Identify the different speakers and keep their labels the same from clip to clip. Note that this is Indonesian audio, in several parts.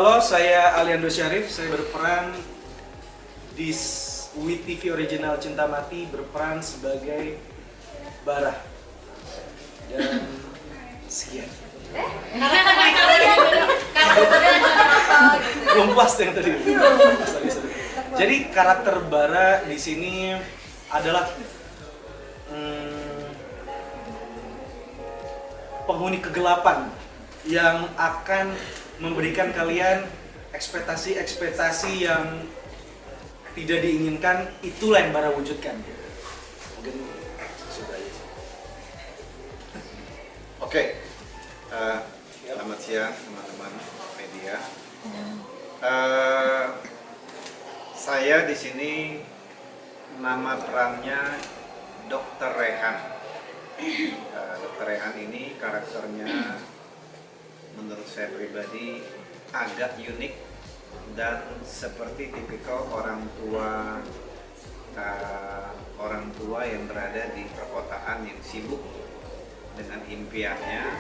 Speaker 1: Halo, saya Aliando Syarif. Saya berperan di WeTV Original Cinta Mati, berperan sebagai Bara. Dan sekian. Belum puas yang tadi. Sorry. Jadi karakter Bara di sini adalah penghuni kegelapan yang akan memberikan kalian ekspektasi yang tidak diinginkan. Itulah yang Bara wujudkan. Mungkin sudah aja.
Speaker 2: Oke. Selamat siang teman-teman media. Saya di sini nama perannya Dr. Rehan. Dr. Rehan ini karakternya menurut saya pribadi agak unik dan seperti tipikal orang tua yang berada di perkotaan yang sibuk dengan impiannya,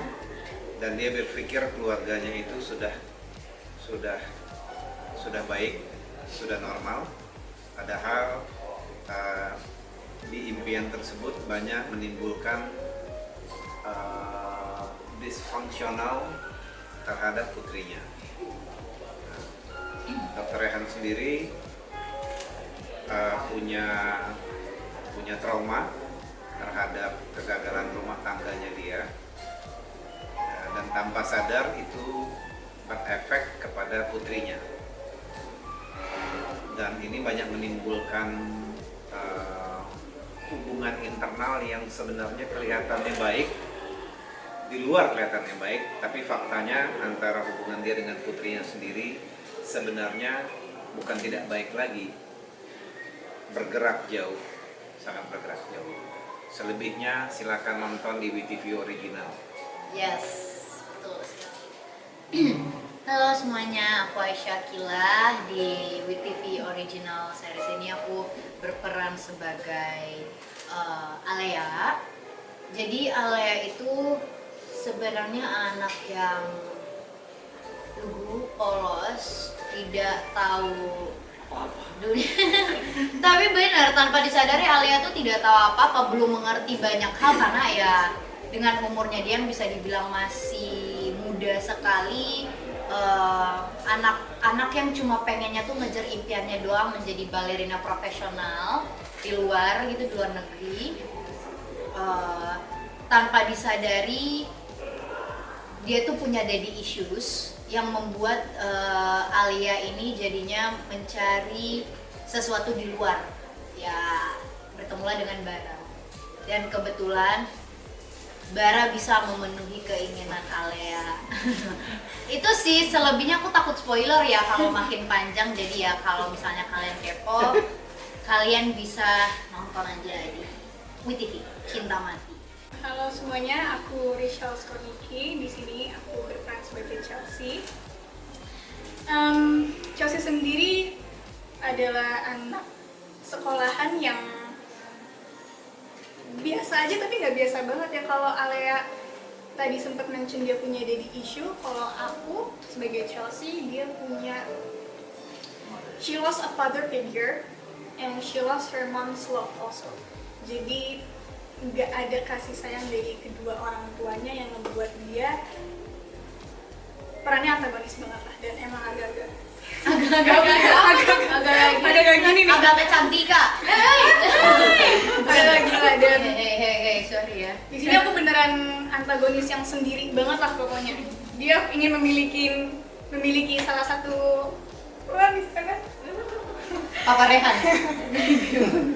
Speaker 2: dan dia berpikir keluarganya itu sudah baik, sudah normal, padahal di impian tersebut banyak menimbulkan disfungsional terhadap putrinya. Dr. Rehan sendiri punya trauma terhadap kegagalan rumah tangganya dia, dan tanpa sadar itu berefek kepada putrinya, dan ini banyak menimbulkan hubungan internal yang sebenarnya kelihatannya baik, di luar kelihatannya baik, tapi faktanya antara hubungan dia dengan putrinya sendiri sebenarnya bukan tidak baik lagi, bergerak jauh, sangat bergerak jauh. Selebihnya silakan nonton di WeTV Original.
Speaker 3: Yes, betul sekali. Halo semuanya, aku Aisyah Kila. Di WeTV Original series ini aku berperan sebagai Alea. Jadi Alea itu sebenarnya anak yang lugu, polos, tidak tahu dunia. Tapi benar, tanpa disadari Alea tuh tidak tahu apa-apa, belum mengerti banyak hal karena ya dengan umurnya dia yang bisa dibilang masih muda sekali. Anak yang cuma pengennya tuh ngejar impiannya doang, menjadi balerina profesional di luar gitu, di luar negeri. Tanpa disadari dia tuh punya daddy issues yang membuat Alia ini jadinya mencari sesuatu di luar. Ya, bertemulah dengan Bara. Dan kebetulan Bara bisa memenuhi keinginan Alia. Itu sih, selebihnya aku takut spoiler ya kalau makin panjang. Jadi ya kalau misalnya kalian kepo, kalian bisa nonton aja di WeTV Cinta Mati.
Speaker 4: Halo semuanya, aku Rachel Skorniki. Di sini aku berperan sebagai Chelsea. Chelsea sendiri adalah anak sekolahan yang biasa aja, tapi nggak biasa banget ya. Kalau Alea tadi sempat mention dia punya daddy issue, kalau aku sebagai Chelsea, dia punya she lost a father figure and she lost her mom's love also. Jadi nggak ada kasih sayang dari kedua orang tuanya yang membuat dia perannya antagonis banget lah, dan emang agak-agak gini nih,
Speaker 3: agak Cantika.
Speaker 4: agak gila. Dan
Speaker 3: sorry ya.
Speaker 4: di sini aku beneran antagonis yang sendiri banget lah pokoknya. Dia ingin memiliki salah satu di sana.
Speaker 3: Papa Rehan.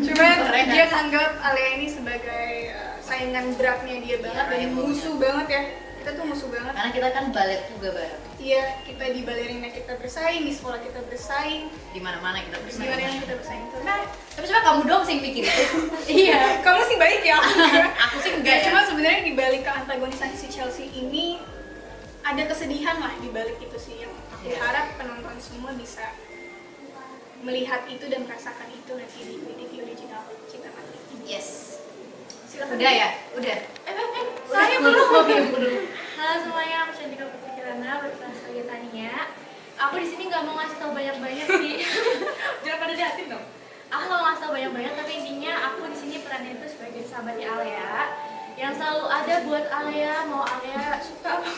Speaker 4: Cuman dia nganggap Alea ini sebagai saingan beratnya dia banget, dan musuh banget ya. Kita tuh musuh banget.
Speaker 3: Karena kita kan balet juga bareng.
Speaker 4: Iya, kita di balerina kita bersaing, di sekolah kita bersaing,
Speaker 3: Di mana-mana kita
Speaker 4: di
Speaker 3: bersaing.
Speaker 4: mana kita bersaing tuh. Nah,
Speaker 3: Tapi sebenarnya kamu doang sih yang mikir itu.
Speaker 4: iya, kamu sih baik ya.
Speaker 3: Aku sih enggak ya.
Speaker 4: Cuma sebenarnya di balik keantagonisan si Chelsea ini ada kesedihan lah di balik itu sih, yang aku harap penonton semua bisa melihat itu dan merasakan itu nanti di WeTV Original Cinta Mati.
Speaker 3: Yes.
Speaker 4: Silakan.
Speaker 3: Udah ya? Udah.
Speaker 4: Saya belum.
Speaker 5: Halo semuanya, aku Cantika Putri Kirana, berperan sebagai Tania. aku di sini nggak mau ngasih tahu banyak-banyak sih. Jangan pada jahatin dong. Aku nggak mau ngasih tahu banyak-banyak, tapi intinya aku di sini perannya itu sebagai sahabatnya Alea yang selalu ada buat Alea, mau Alea suka apa.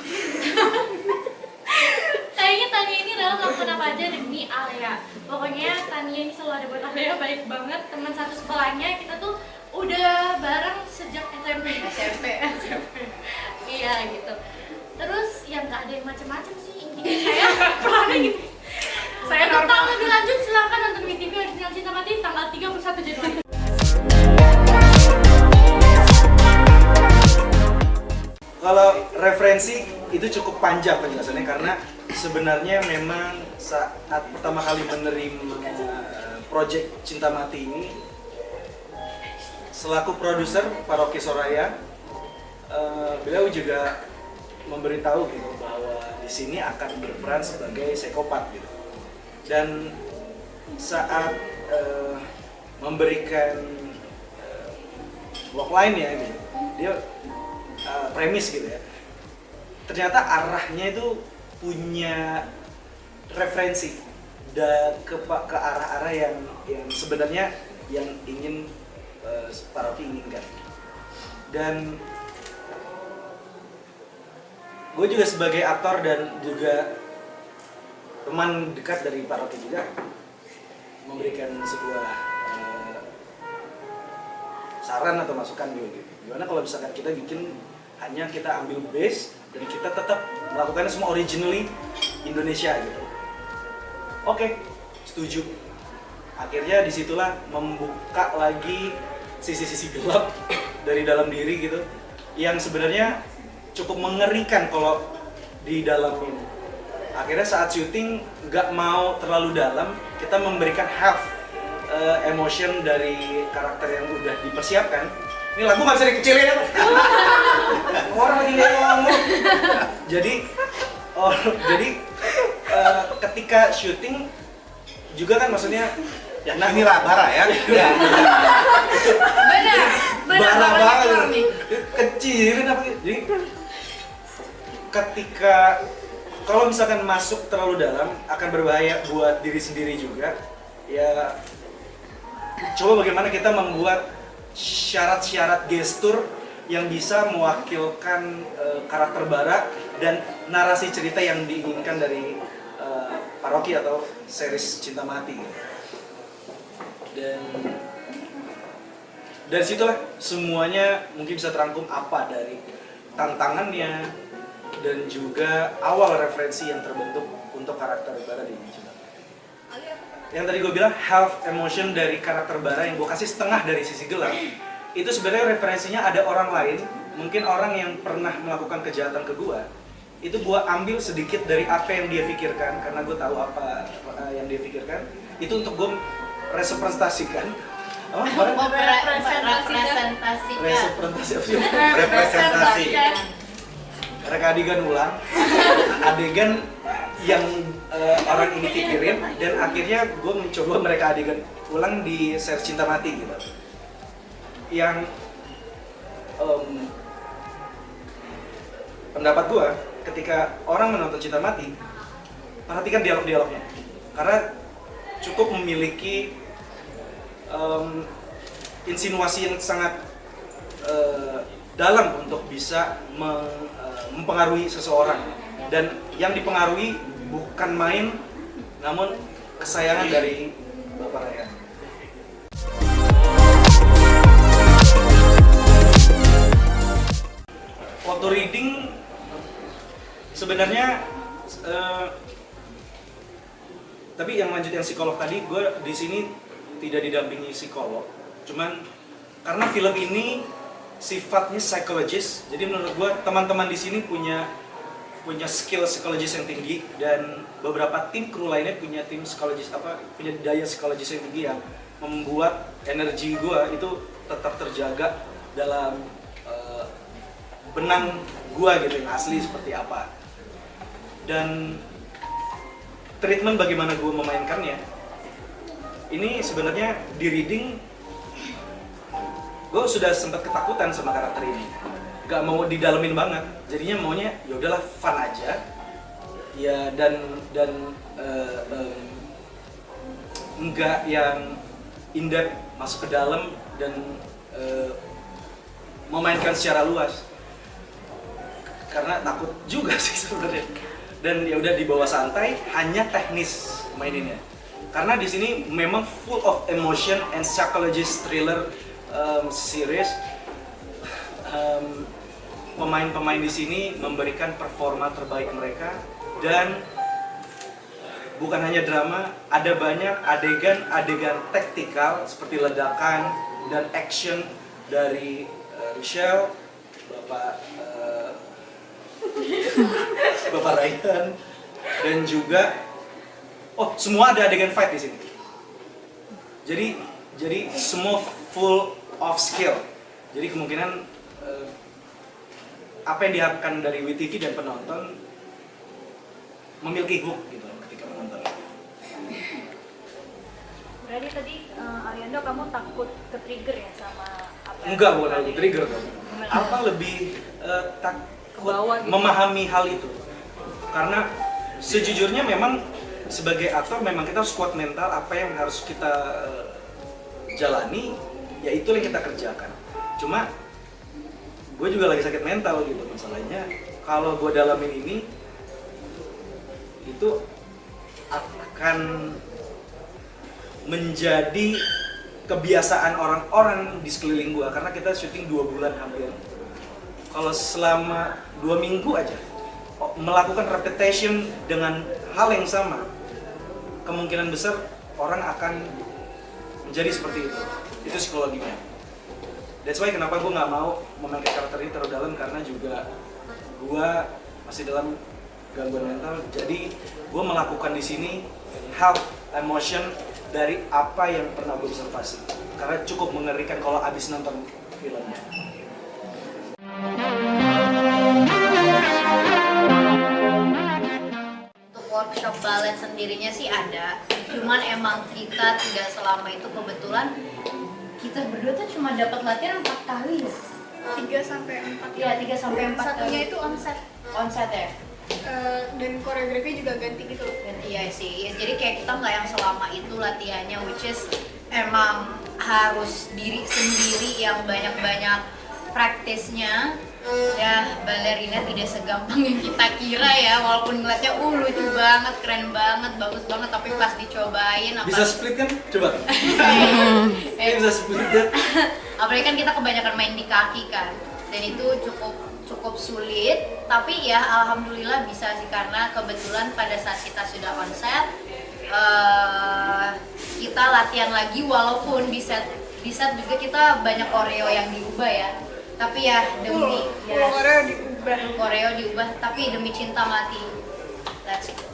Speaker 5: Kayaknya Tania ini rela melakukan apa aja demi Alea. Pokoknya Tania ini selalu ada buat Alea, baik banget. Teman satu sekolahnya, kita tuh udah bareng sejak SMP. Iya gitu. Terus yang nggak ada yang macam-macam sih, intinya saya perannya gitu. Saya tentang lebih lanjut silakan nonton WTV Original Cinta Mati tanggal 31 Januari.
Speaker 1: Kalau referensi itu cukup panjang penjelasannya karena sebenarnya memang saat pertama kali menerima project Cinta Mati ini selaku produser Paroki Soraya, beliau juga memberitahu gitu bahwa di sini akan berperan sebagai psikopat gitu. Dan saat memberikan logline ya gitu, dia premis gitu ya. Ternyata arahnya itu punya referensi ke arah-arah yang sebenarnya yang ingin Paroki inginkan. Dan gue juga sebagai aktor dan juga teman dekat dari Paroki juga memberikan sebuah saran atau masukan gitu. Gimana kalau misalkan kita bikin hanya kita ambil base dan kita tetap melakukannya semua originally Indonesia gitu. Oke, setuju. Akhirnya disitulah membuka lagi sisi-sisi gelap dari dalam diri gitu, yang sebenarnya cukup mengerikan kalau didalamin. Akhirnya saat syuting nggak mau terlalu dalam, kita memberikan half emotion dari karakter yang udah dipersiapkan. Ini lagu nggak bisa dikecilin ya? Orang lagi ngomong. Jadi ketika syuting juga kan maksudnya
Speaker 2: Ya inilah bara ya.
Speaker 1: bara banget. Kecilin apa? Jadi ketika kalau misalkan masuk terlalu dalam akan berbahaya buat diri sendiri juga. Ya coba bagaimana kita membuat syarat-syarat gestur yang bisa mewakilkan karakter Bara dan narasi cerita yang diinginkan dari Paroki atau series Cinta Mati. Dan dari situlah semuanya mungkin bisa terangkum apa dari tantangannya dan juga awal referensi yang terbentuk untuk karakter Bara di Cinta Mati. Yang tadi gue bilang half emotion dari karakter Bara yang gue kasih setengah dari sisi gelap, itu sebenarnya referensinya ada orang lain, mungkin orang yang pernah melakukan kejahatan ke gue. Itu gue ambil sedikit dari apa yang dia pikirkan, karena gue tahu apa yang dia pikirkan. Itu untuk gue representasikan.
Speaker 2: Representasi.
Speaker 1: Mereka adegan ulang, adegan yang orang ini pikirin, dan akhirnya gue mencoba mereka adegan ulang di series Cinta Mati gitu. Yang pendapat gue, ketika orang menonton Cinta Mati, perhatikan dialog-dialognya, karena cukup memiliki insinuasi yang sangat dalam untuk bisa mempengaruhi seseorang, dan yang dipengaruhi bukan main, namun kesayangan dari Bapak Raya. Waktu reading sebenarnya tapi yang lanjut yang psikolog tadi, gue di sini tidak didampingi psikolog, cuman karena film ini sifatnya psikologis, jadi menurut gue teman-teman di sini punya skill psikologis yang tinggi, dan beberapa tim kru lainnya punya punya daya psikologis yang tinggi yang membuat energi gue itu tetap terjaga dalam benang gue gitu, yang asli seperti apa. Dan treatment bagaimana gue memainkannya, ini sebenarnya di reading gue sudah sempat ketakutan sama karakter ini, gak mau didalemin banget, jadinya maunya ya udahlah fun aja, ya dan enggak yang in-depth masuk ke dalam dan memainkan secara luas karena takut juga sih sebenarnya. Dan ya udah dibawa santai, hanya teknis maininnya karena di sini memang full of emotion and psychologist thriller series. Pemain-pemain di sini memberikan performa terbaik mereka dan bukan hanya drama, ada banyak adegan-adegan taktikal seperti ledakan dan action dari Michelle, Bapak Ryan, dan juga semua ada adegan fight di sini. Jadi semua full of skill. Jadi kemungkinan apa yang diharapkan dari WTV dan penonton memiliki hook gitu ketika menonton.
Speaker 5: Berarti tadi Ariando kamu takut ke trigger ya sama apa?
Speaker 1: Enggak, bukan lagi trigger dong. Apa lebih takut memahami hal itu? Karena sejujurnya memang sebagai aktor memang kita harus kuat mental, apa yang harus kita jalani, ya itu yang kita kerjakan. Cuma gue juga lagi sakit mental gitu, masalahnya kalau gue dalamin ini itu akan menjadi kebiasaan orang-orang di sekeliling gue karena kita syuting 2 bulan hampir. Kalau selama 2 minggu aja melakukan repetition dengan hal yang sama, kemungkinan besar orang akan menjadi seperti itu. Itu psikologinya. That's why kenapa gue nggak mau memakai karakter ini terlalu dalam, karena juga gue masih dalam gangguan mental. Jadi gue melakukan di sini health emotion dari apa yang pernah gue observasi. Karena cukup mengerikan kalau abis nonton filmnya.
Speaker 3: Untuk workshop balet sendirinya sih ada, cuman emang kita tidak selama itu kebetulan kita berdua tuh cuma dapat latihan 4 kali.
Speaker 4: 3-4
Speaker 3: Iya, 3-4
Speaker 4: Satunya
Speaker 3: kali.
Speaker 4: itu onset.
Speaker 3: Onset ya?
Speaker 4: Dan koreografi juga ganti gitu.
Speaker 3: Iya sih, jadi kayak kita nggak yang selama itu latihannya, which is emang harus diri sendiri yang banyak-banyak praktisnya. Ya, balerina tidak segampang yang kita kira ya, walaupun ngeliatnya lucu banget, keren banget, bagus banget, tapi pas dicobain
Speaker 1: Bisa split kan? Coba. Bisa split kan?
Speaker 3: apalagi kan kita kebanyakan main di kaki kan, dan itu cukup sulit, tapi ya alhamdulillah bisa sih, karena kebetulan pada saat kita sudah on set kita latihan lagi, walaupun di set juga kita banyak koreo yang diubah ya, tapi ya demi koreo diubah tapi demi cinta mati. Let's go.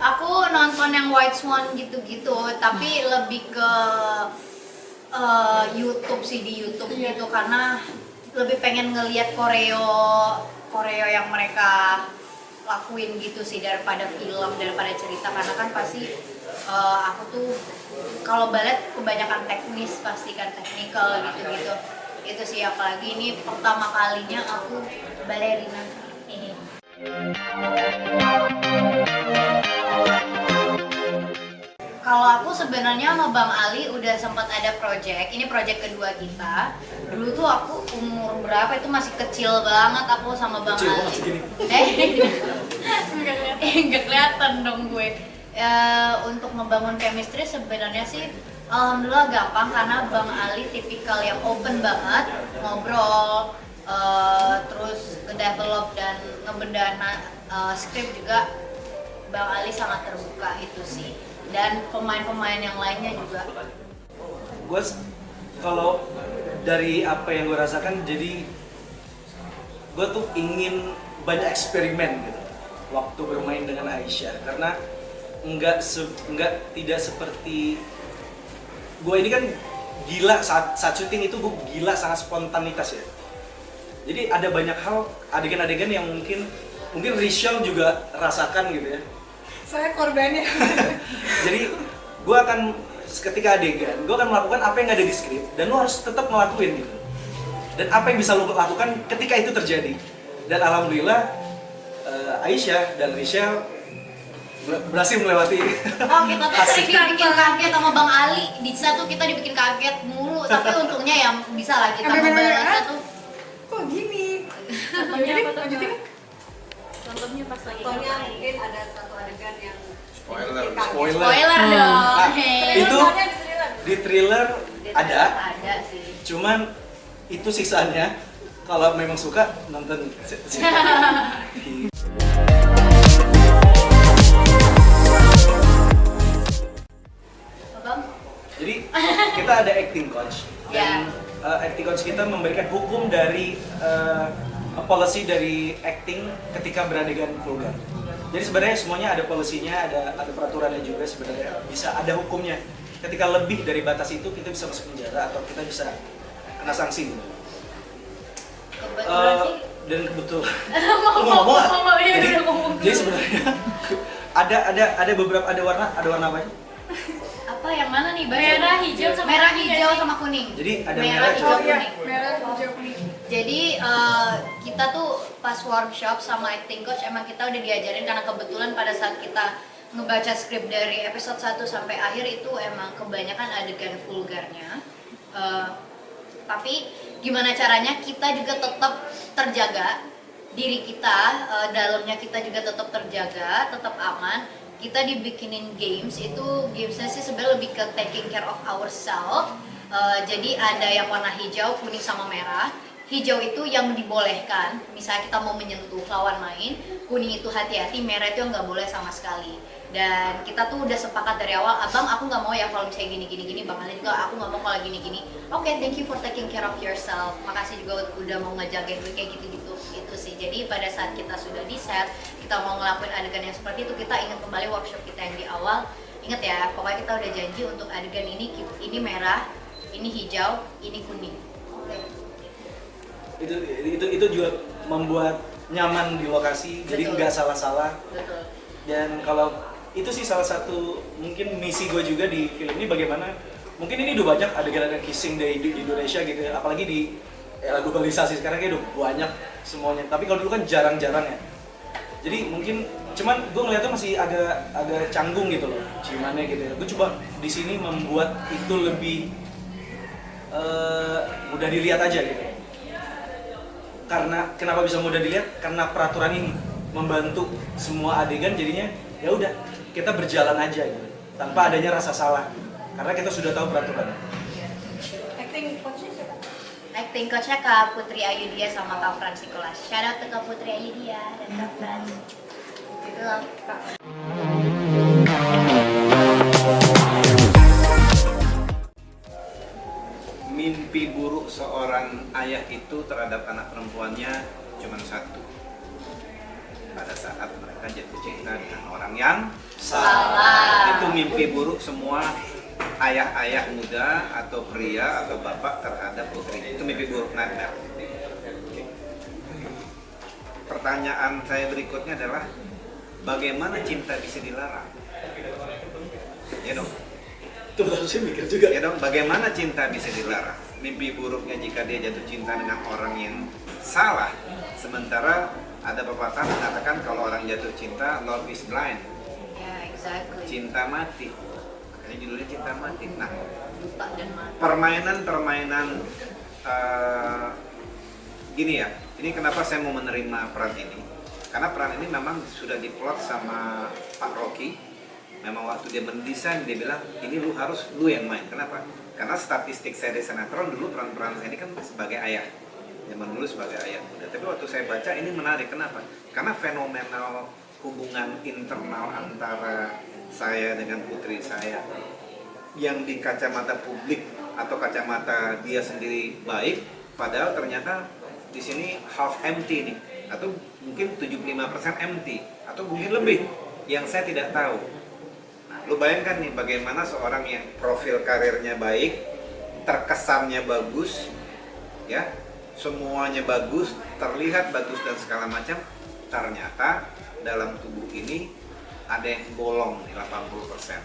Speaker 3: Aku nonton yang White Swan gitu-gitu, tapi lebih ke YouTube sih, di YouTube gitu, karena lebih pengen ngelihat koreo yang mereka lakuin gitu sih daripada film, daripada cerita, karena kan pasti aku tuh kalau balet kebanyakan teknis, pasti kan technical gitu-gitu. Itu sih, apalagi ini pertama kalinya aku balerina ini. Kalau aku sebenarnya sama Bang Ali udah sempat ada project. Ini project kedua kita. Dulu tuh aku umur berapa itu masih kecil banget aku sama Bang
Speaker 1: Kecil
Speaker 3: Ali.
Speaker 1: banget segini.
Speaker 3: Nggak kelihatan dong gue. Untuk membangun chemistry sebenarnya sih alhamdulillah gampang, karena Bang Ali tipikal yang open banget, ngobrol, terus nge-develop dan ngebedain skrip juga. Bang Ali sangat terbuka, itu sih. Dan pemain-pemain yang lainnya juga.
Speaker 1: Gue kalau dari apa yang gue rasakan, jadi gue tuh ingin banyak eksperimen gitu waktu bermain dengan Aisyah, karena tidak seperti gue ini kan gila saat syuting itu, gue gila sangat spontanitas ya. Jadi ada banyak hal, adegan-adegan yang mungkin Rachel juga rasakan gitu ya.
Speaker 4: Saya korbannya.
Speaker 1: Jadi gue akan ketika adegan, gue akan melakukan apa yang ada di skrip dan lo harus tetap ngelakuin gitu. dan apa yang bisa lo lakukan ketika itu terjadi. Dan alhamdulillah Aisyah dan Michelle berhasil melewati.
Speaker 3: Oh, kita tuh sering dibikin kaget sama Bang Ali. Di satu kita dibikin kaget mulu, tapi untungnya ya bisa lah kita membalasnya tuh.
Speaker 4: Kok gini?
Speaker 5: Contohnya apa tuh?
Speaker 4: Lanjutin.
Speaker 5: Contohnya pas lagi
Speaker 6: Contohnya
Speaker 5: ngapain?
Speaker 6: mungkin ada satu adegan yang
Speaker 2: Spoiler.
Speaker 6: bikin kaget.
Speaker 3: Spoiler dong.
Speaker 1: Nah,
Speaker 3: Hey.
Speaker 1: itu di thriller ada,
Speaker 3: Ada sih.
Speaker 1: cuman itu sisanya kalau memang suka nonton.
Speaker 3: Bang,
Speaker 1: Jadi kita ada acting coach dan acting coach kita memberikan hukum dari policy dari acting ketika beradegan vulgar. Jadi sebenarnya semuanya ada policy-nya, ada peraturannya juga sebenarnya, bisa ada hukumnya. Ketika lebih dari batas itu kita bisa masuk penjara atau kita bisa kena sanksi.
Speaker 3: kebetulan sih.
Speaker 1: Dan kebetulan
Speaker 5: Mau
Speaker 1: Lu mau ngomong nggak?
Speaker 5: ngomong, iya,
Speaker 1: Jadi,
Speaker 5: udah ngomong.
Speaker 1: jadi sebenarnya ada beberapa ada warna apa aja?
Speaker 3: Apa yang mana nih? Baca.
Speaker 5: Merah, hijau, sama
Speaker 3: merah,
Speaker 5: kuning
Speaker 3: hijau
Speaker 5: nggak sih?
Speaker 3: sama kuning.
Speaker 1: Jadi ada
Speaker 3: Merah,
Speaker 1: merah,
Speaker 3: hijau,
Speaker 4: Oh iya,
Speaker 3: kuning.
Speaker 4: merah, hijau, kuning.
Speaker 3: Jadi kita tuh pas workshop sama acting coach emang kita udah diajarin karena kebetulan pada saat kita ngebaca skrip dari episode 1 sampai akhir itu emang kebanyakan adegan vulgarnya. Tapi gimana caranya kita juga tetap terjaga diri kita, dalamnya kita juga tetap terjaga, tetap aman. Kita dibikinin games, itu gamesnya sih sebenarnya lebih ke taking care of ourselves. Jadi ada yang warna hijau, kuning sama merah. Hijau itu yang dibolehkan, misalnya kita mau menyentuh lawan main. Kuning itu hati-hati, merah itu yang nggak boleh sama sekali. Dan kita tuh udah sepakat dari awal, abang aku nggak mau ya kalau misalnya gini, Bang Ali juga aku nggak mau kalau gini. Oke, thank you for taking care of yourself. Makasih juga udah mau ngejagain gue kayak gitu-gitu. Itu sih. Jadi pada saat kita sudah di set, kita mau ngelakuin adegan yang seperti itu, kita ingat kembali workshop kita yang di awal. Ingat ya, pokoknya kita udah janji untuk adegan ini merah, ini hijau, ini kuning. Oke.
Speaker 1: Itu juga membuat nyaman di lokasi, jadi
Speaker 3: Betul.
Speaker 1: nggak salah-salah.
Speaker 3: Betul.
Speaker 1: Dan kalau itu sih salah satu mungkin misi gue juga di film ini, bagaimana mungkin ini udah banyak adegan-adegan kissing di Indonesia gitu ya, apalagi di era globalisasi sekarang kayak udah banyak semuanya, tapi kalau dulu kan jarang-jarang ya. Jadi mungkin cuman gue ngeliatnya masih agak canggung gitu loh ciumannya gitu ya. Gue coba di sini membuat itu lebih mudah dilihat aja gitu. Karena kenapa bisa mudah dilihat? Karena peraturan ini membantu semua adegan, jadinya ya udah kita berjalan aja gitu tanpa adanya rasa salah karena kita sudah tahu peraturan.
Speaker 4: Acting coachnya siapa?
Speaker 3: Acting coachnya Kak Putri Ayudia sama Kak Fransikolas. Shout out ke Kak Putri Ayudia dan Kak Frans. Gitu loh.
Speaker 2: Mimpi buruk seorang ayah itu terhadap anak perempuannya cuma satu. Pada saat mereka jatuh cinta dengan orang yang
Speaker 3: Salah.
Speaker 2: Itu mimpi buruk semua ayah-ayah muda atau pria atau bapak terhadap putrinya. Itu mimpi buruk, nightmare. Pertanyaan saya berikutnya adalah bagaimana cinta bisa dilarang? Ya dong.
Speaker 1: Itu harusnya mikir juga.
Speaker 2: Ya dong, bagaimana cinta bisa dilarang? Mimpi buruknya jika dia jatuh cinta dengan orang yang salah. Sementara ada pepatah mengatakan kalau orang jatuh cinta, love is blind.
Speaker 3: Ya, exactly.
Speaker 2: Cinta mati. Makanya judulnya cinta mati. Nah,
Speaker 3: Buta dan mati.
Speaker 2: permainan gini ya. Ini kenapa saya mau menerima peran ini? Karena peran ini memang sudah diplot sama Pak Rocky. Memang waktu dia mendesain, dia bilang ini lu yang main. Kenapa? Karena statistik saya di sinetron dulu peran-peran saya ini kan sebagai ayah. Zaman dulu sebagai ayah muda. Tapi waktu saya baca ini menarik. Kenapa? Karena fenomenal hubungan internal antara saya dengan putri saya yang di kacamata publik atau kacamata dia sendiri baik, padahal ternyata di sini half empty nih, atau mungkin 75% empty, atau mungkin lebih yang saya tidak tahu. Nah, lu bayangkan nih bagaimana seorang yang profil karirnya baik, terkesannya bagus, ya, semuanya bagus, terlihat bagus dan segala macam, ternyata dalam tubuh ini ada yang bolong nih 80%.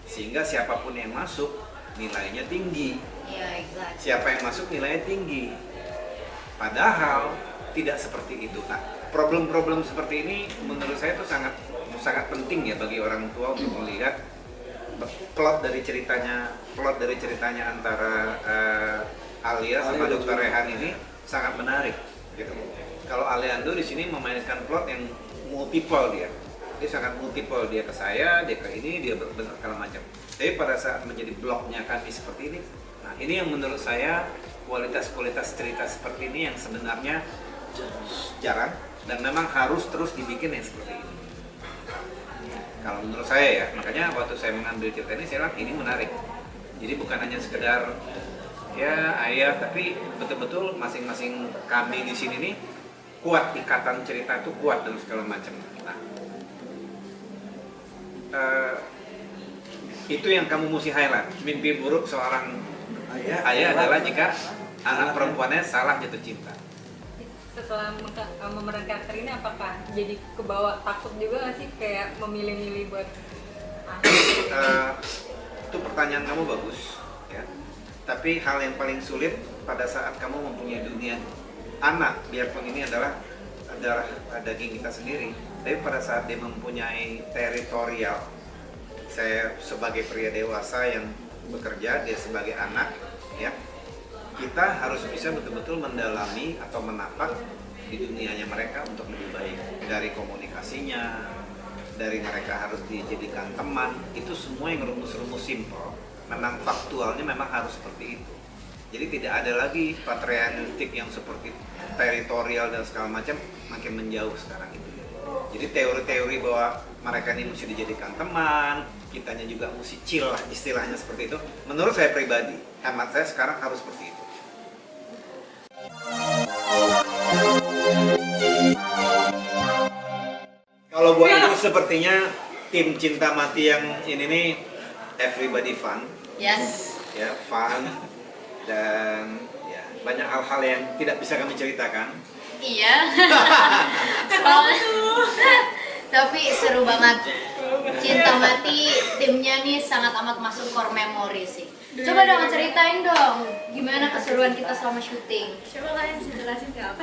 Speaker 2: Sehingga siapapun yang masuk nilainya tinggi.
Speaker 3: Iya, exactly.
Speaker 2: Siapa yang masuk nilainya tinggi. Padahal tidak seperti itu. Nah, problem-problem seperti ini menurut saya itu sangat sangat penting ya bagi orang tua untuk melihat plot dari ceritanya antara Alia sama Dr. Rehan ini sangat menarik gitu. Kalau Aleando di sini memainkan plot yang multiple dia sangat multiple, dia ke saya, dia ke ini, dia segala macam. Tapi pada saat menjadi blognya kami seperti ini, nah ini yang menurut saya kualitas cerita seperti ini yang sebenarnya jarang dan memang harus terus dibikin yang seperti ini. Kalau menurut saya ya, makanya waktu saya mengambil cerita ini saya bilang ini menarik. Jadi bukan hanya sekedar ya ayah, tapi betul-betul masing-masing kami di sini nih kuat, ikatan cerita itu kuat dan segala macam. Nah, itu yang kamu mesti highlight. Mimpi buruk seorang ayah adalah jika anak perempuannya salah jatuh cinta.
Speaker 6: Setelah memeran karakter ini, apakah jadi kebawa takut juga nggak sih kayak memilih-milih buat
Speaker 2: Itu pertanyaan kamu bagus ya. Tapi hal yang paling sulit pada saat kamu mempunyai dunia anak, biarpun ini adalah daging kita sendiri, tapi pada saat dia mempunyai teritorial, saya sebagai pria dewasa yang bekerja, dia sebagai anak ya, kita harus bisa betul-betul mendalami atau menapak di dunianya mereka untuk lebih baik. Dari komunikasinya, dari mereka harus dijadikan teman, itu semua yang rumus-rumus simple. Memang faktualnya memang harus seperti itu. Jadi tidak ada lagi patriarkalistik yang seperti teritorial dan segala macam, makin menjauh sekarang itu. Jadi teori-teori bahwa mereka ini mesti dijadikan teman, kitanya juga mesti chill lah istilahnya seperti itu. Menurut saya pribadi, hemat saya sekarang harus seperti itu. Kalau buat itu sepertinya tim Cinta Mati yang ini nih everybody fun.
Speaker 3: Yes.
Speaker 2: Ya, fun dan ya banyak hal-hal yang tidak bisa kami ceritakan.
Speaker 3: Iya. Tapi seru banget. Cinta Mati timnya nih sangat amat masuk core memory sih. Coba dong ceritain dong gimana keseruan kita selama syuting.
Speaker 5: Coba kalian bisa jelasin nggak apa?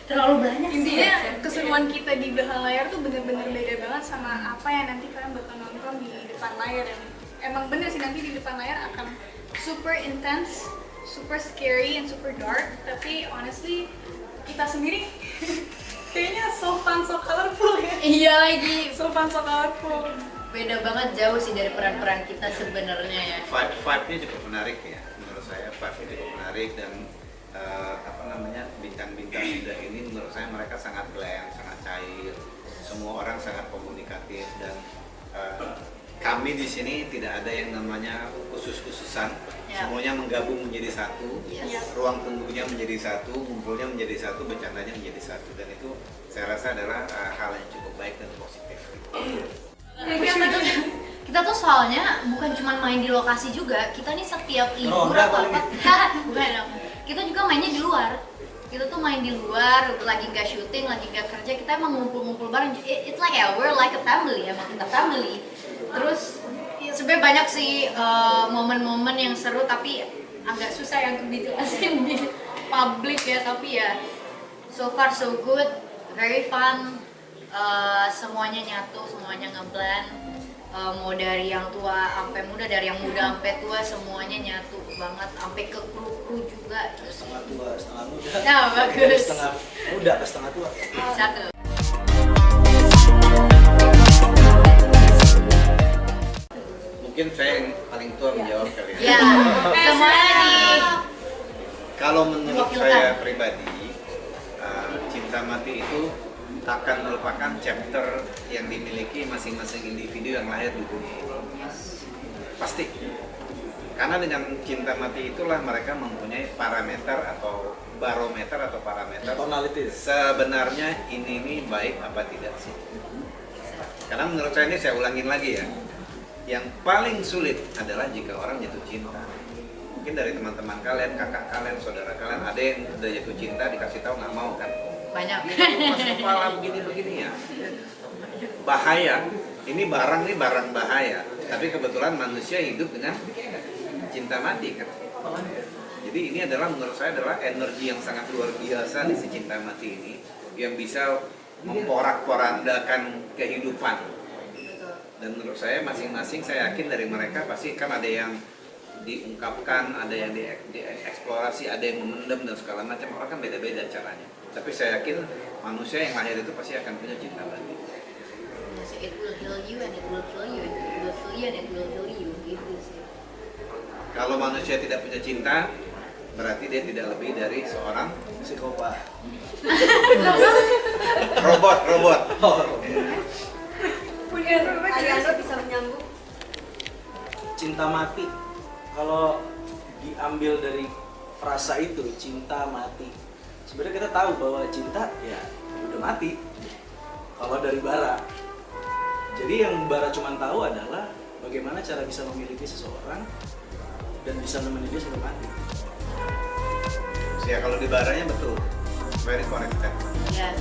Speaker 3: Terlalu banyak sih.
Speaker 4: Intinya keseruan kita di belakang layar tuh bener-bener beda banget sama apa yang nanti kalian bakal nonton di depan layar. Yang emang bener sih nanti di depan layar akan super intense, super scary, and super dark. Tapi honestly kita sendiri kayaknya so fun, so colorful ya.
Speaker 3: Iya lagi.
Speaker 4: So fun, so colorful.
Speaker 3: Beda banget, jauh sih dari peran-peran kita sebenarnya ya.
Speaker 2: Vibe-nya cukup menarik ya, menurut saya vibe-nya cukup menarik dan bintang-bintang muda ini menurut saya mereka sangat glam, sangat cair, semua orang sangat komunikatif dan kami di sini tidak ada yang namanya khusus-khususan,
Speaker 3: Ya.
Speaker 2: semuanya menggabung menjadi satu,
Speaker 3: Yes.
Speaker 2: ruang tunggunya menjadi satu, ngumpulnya menjadi satu, bercandanya menjadi satu, dan itu saya rasa adalah hal yang cukup baik dan positif.
Speaker 3: Kita tuh soalnya bukan cuma main di lokasi juga, kita nih setiap libur
Speaker 1: enggak,
Speaker 3: atau
Speaker 1: paling
Speaker 3: apa, bukan dong. Kita juga mainnya di luar. Kita tuh main di luar, lagi nggak syuting, lagi nggak kerja, kita emang ngumpul-ngumpul bareng. It's like we're like a family, emang kita family. Terus ya, sebenarnya banyak sih momen-momen yang seru, tapi agak susah ya untuk dijelasin di publik ya. Tapi ya so far so good, very fun. Semuanya nyatu, semuanya ngeblend, mau dari yang tua sampai muda, dari yang muda sampai tua, semuanya nyatu banget, sampai ke kru juga.
Speaker 1: Setengah tua, setengah muda.
Speaker 3: Nah, bagus.
Speaker 1: Dari setengah muda ke setengah tua.
Speaker 3: Satu.
Speaker 2: Mungkin saya yang paling tua menjawab kali ya.
Speaker 3: Ya, semuanya di
Speaker 2: Kalau menurut
Speaker 3: Wakilkan.
Speaker 2: saya pribadi, Cinta Mati itu akan merupakan chapter yang dimiliki masing-masing individu yang lahir di dunia ini. Pasti. Karena dengan Cinta Mati itulah mereka mempunyai parameter atau barometer atau parameter
Speaker 1: Tonalities.
Speaker 2: sebenarnya ini baik apa tidak sih. Karena menurut saya ini saya ulangin lagi ya, yang paling sulit adalah jika orang jatuh cinta. Mungkin dari teman-teman kalian, kakak kalian, saudara kalian, ada yang udah jatuh cinta dikasih tahu nggak mau kan?
Speaker 3: banyak.
Speaker 2: Masuk kepala begini-begini ya. Bahaya. Ini barang bahaya. Tapi kebetulan manusia hidup dengan cinta mati kan. Jadi Jadi ini adalah menurut saya adalah energi yang sangat luar biasa di si cinta mati ini, yang bisa memporak-porandakan kehidupan.
Speaker 3: Betul.
Speaker 2: Dan menurut saya masing-masing, saya yakin dari mereka pasti kan ada yang diungkapkan, ada yang dieksplorasi, ada yang memendam dan segala macam. Orang kan beda-beda caranya. Tapi saya yakin manusia yang lahir itu pasti akan punya cinta mati.
Speaker 3: Yes, it will heal you and it will kill you, it will kill you and it will heal you, gitu sih.
Speaker 2: Kalau manusia tidak punya cinta, berarti dia tidak lebih dari seorang
Speaker 1: Psikopat.
Speaker 2: robot.
Speaker 1: Oh,
Speaker 6: Ariando bisa menyambung.
Speaker 1: cinta mati. Kalau diambil dari frasa itu, cinta mati. Sebenarnya kita tahu bahwa cinta ya udah mati. Kalau dari Bara. Jadi yang Bara cuma tahu adalah bagaimana cara bisa memiliki seseorang dan bisa nemenin dia sampai mati.
Speaker 2: Ya kalau di baranya betul, very correct.
Speaker 3: Yes.